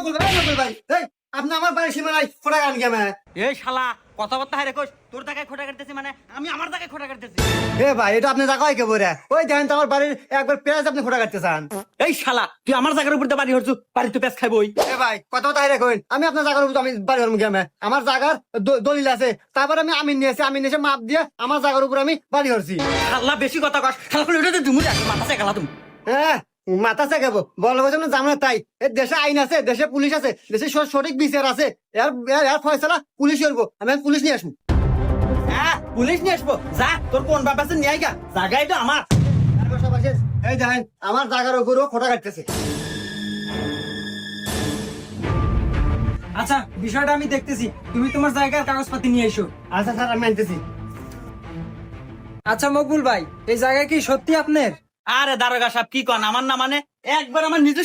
মকবুল ভাই এই আপনি আমার বাড়ির সীমানায় খোটা গান কেমন? এই শালা কথাবার্তা হারে কইস, তোর টাকায় খোটা কাটতেছি মানে আমি আমার টাকায় খোটা কাটতেছি। এ ভাই এটা আপনি জায়গায় কে বলে ওই দেখেন তো আমার বাড়ির একবার পেঁয়াজ আপনি খোটা কাটতে চান। এই শালা তুই আমার জায়গার উপর বাড়ি হরছু, বাড়ি তো পেঁচ খাইবই। এ ভাই কথা তাই রাখুন, আমি আপনার জায়গার উপর আমি বাড়ি হরম কেমন? আমার জায়গার দলিল আছে, তারপরে আমি আমিন নিয়েছি, আমিন নিয়েছে মাপ দিয়ে আমার জায়গার উপর আমি বাড়ি হরছি। শালা বেশি কথা কস, শালা করে এটা তুমি মাথা চাকালা তুমি। হ্যাঁ মাথা চাকাবো বলো বলছো জানো তাই দেশে আইন আছে, দেশে পুলিশ আছে, দেশে সঠিক বিচার আছে, এর ফয়সালা পুলিশ করবো, আমি পুলিশ নিয়ে আসবো। হ্যাঁ পুলিশ নিয়ে আসবো, যা তোর কোন বাপ আছে নিয়ে আইগা, জায়গায় তো আমার। এই দেখেন আমার জায়গার উপরও খোটা কাটতেছে। আচ্ছা বিষয়টা আমি দেখতেছি, তুমি তোমার জায়গার কাগজপাতি নিয়ে এসো। আচ্ছা স্যার আমি আনতেছি। আচ্ছা মকবুল ভাই, এই জায়গা কি সত্যি আপনার? আরে দারোগা সাহেব কি কন, আমার না মানে একবার আমার নিজস্ব